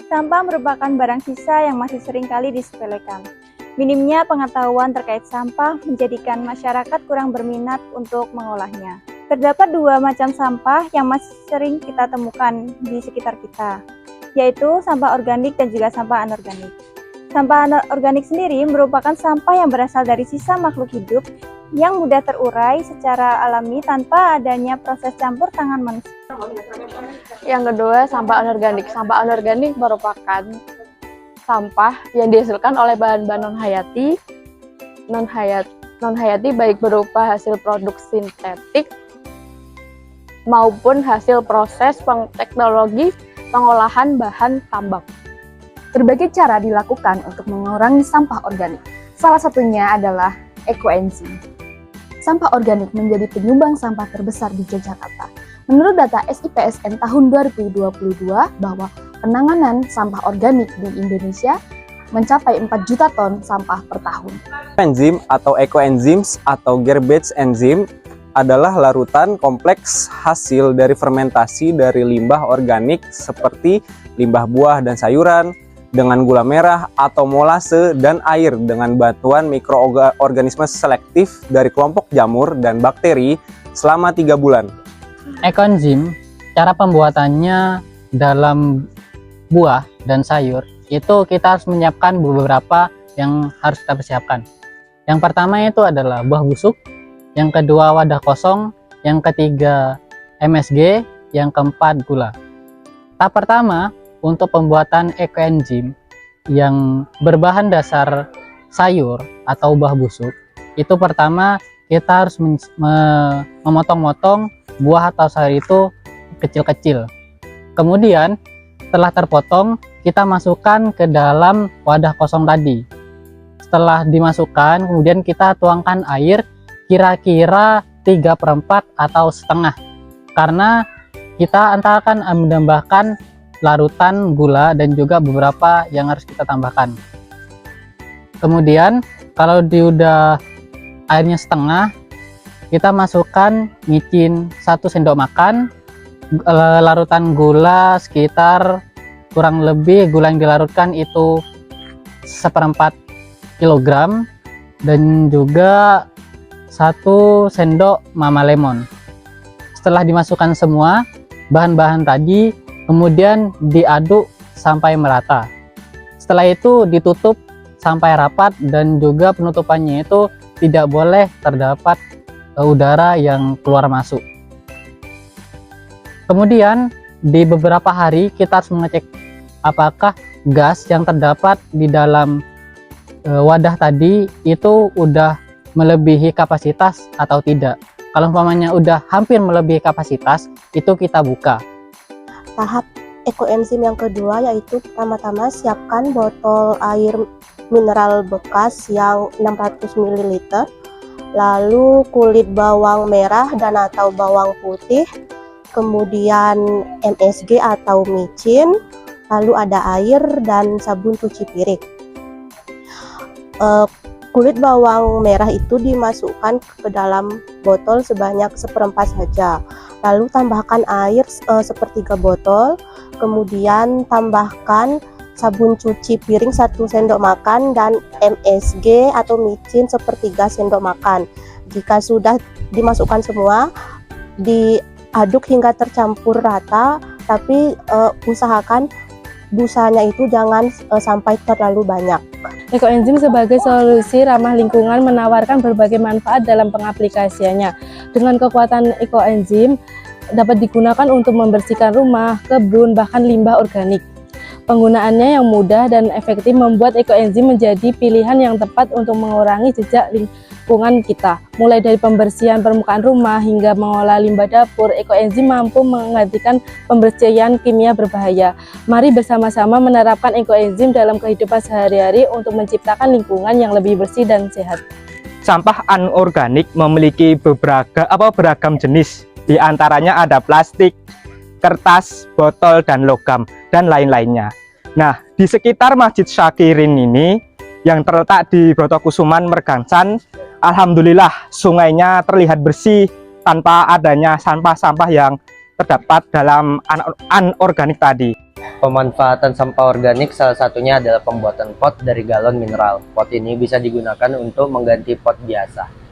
Sampah merupakan barang sisa yang masih sering kali disepelekan. Minimnya pengetahuan terkait sampah menjadikan masyarakat kurang berminat untuk mengolahnya. Terdapat dua macam sampah yang masih sering kita temukan di sekitar kita, yaitu sampah organik dan juga sampah anorganik. Sampah anorganik sendiri merupakan sampah yang berasal dari sisa makhluk hidup yang mudah terurai secara alami tanpa adanya proses campur tangan manusia. Yang kedua, sampah anorganik. Sampah anorganik merupakan sampah yang dihasilkan oleh bahan-bahan non-hayati baik berupa hasil produk sintetik maupun hasil proses teknologi pengolahan bahan tambang. Berbagai cara dilakukan untuk mengurangi sampah organik. Salah satunya adalah ekoenzim. Sampah organik menjadi penyumbang sampah terbesar di Yogyakarta. Menurut data SIPSN tahun 2022 bahwa penanganan sampah organik di Indonesia mencapai 4 juta ton sampah per tahun. Enzim atau ekoenzims atau garbage enzyme adalah larutan kompleks hasil dari fermentasi dari limbah organik seperti limbah buah dan sayuran dengan gula merah atau molase dan air dengan bantuan mikroorganisme selektif dari kelompok jamur dan bakteri selama 3 bulan. Ekoenzim, cara pembuatannya dalam buah dan sayur, itu kita harus menyiapkan beberapa yang harus kita persiapkan. Yang pertama itu adalah buah busuk, yang kedua wadah kosong, yang ketiga MSG, yang keempat gula. Tahap pertama untuk pembuatan ekoenzim yang berbahan dasar sayur atau buah busuk, itu pertama kita harus memotong-motong buah atau sayur itu kecil-kecil. Kemudian setelah terpotong, kita masukkan ke dalam wadah kosong tadi. Setelah dimasukkan, kemudian kita tuangkan air kira-kira 3/4 atau setengah, karena kita akan menambahkan larutan gula dan juga beberapa yang harus kita tambahkan. Kemudian kalau udah airnya setengah, kita masukkan micin 1 sendok makan, larutan gula sekitar kurang lebih gula yang dilarutkan itu 1/4 kilogram, dan juga 1 sendok mama lemon. Setelah dimasukkan semua bahan-bahan tadi, kemudian diaduk sampai merata. Setelah itu ditutup sampai rapat, dan juga penutupannya itu tidak boleh terdapat udara yang keluar masuk. Kemudian di beberapa hari kita harus mengecek apakah gas yang terdapat di dalam wadah tadi itu udah melebihi kapasitas atau tidak. Kalau umpamanya udah hampir melebihi kapasitas, itu kita buka. Tahap ekoenzim yang kedua yaitu pertama-tama siapkan botol air mineral bekas yang 600 ml, lalu kulit bawang merah dan atau bawang putih, kemudian MSG atau micin, lalu ada air dan sabun cuci piring. Kulit bawang merah itu dimasukkan ke dalam botol sebanyak 1/4 saja, lalu tambahkan air sepertiga botol, kemudian tambahkan sabun cuci piring 1 sendok makan dan MSG atau micin 1/3 sendok makan. Jika sudah dimasukkan semua, diaduk hingga tercampur rata, tapi usahakan busanya itu jangan sampai terlalu banyak. Ekoenzim sebagai solusi ramah lingkungan menawarkan berbagai manfaat dalam pengaplikasiannya. Dengan kekuatan ekoenzim dapat digunakan untuk membersihkan rumah, kebun, bahkan limbah organik. Penggunaannya yang mudah dan efektif membuat ekoenzim menjadi pilihan yang tepat untuk mengurangi jejak lingkungan kita. Mulai dari pembersihan permukaan rumah hingga mengolah limbah dapur, ekoenzim mampu menggantikan pembersihan kimia berbahaya. Mari bersama-sama menerapkan ekoenzim dalam kehidupan sehari-hari untuk menciptakan lingkungan yang lebih bersih dan sehat. Sampah anorganik memiliki beragam jenis. Di antaranya ada plastik, kertas, botol, dan logam, dan lain-lainnya. Nah, di sekitar Masjid Syakirin ini yang terletak di Brotokusuman, Mergangsan, alhamdulillah sungainya terlihat bersih tanpa adanya sampah-sampah yang terdapat dalam anorganik tadi. Pemanfaatan sampah organik salah satunya adalah pembuatan pot dari galon mineral. Pot ini bisa digunakan untuk mengganti pot biasa.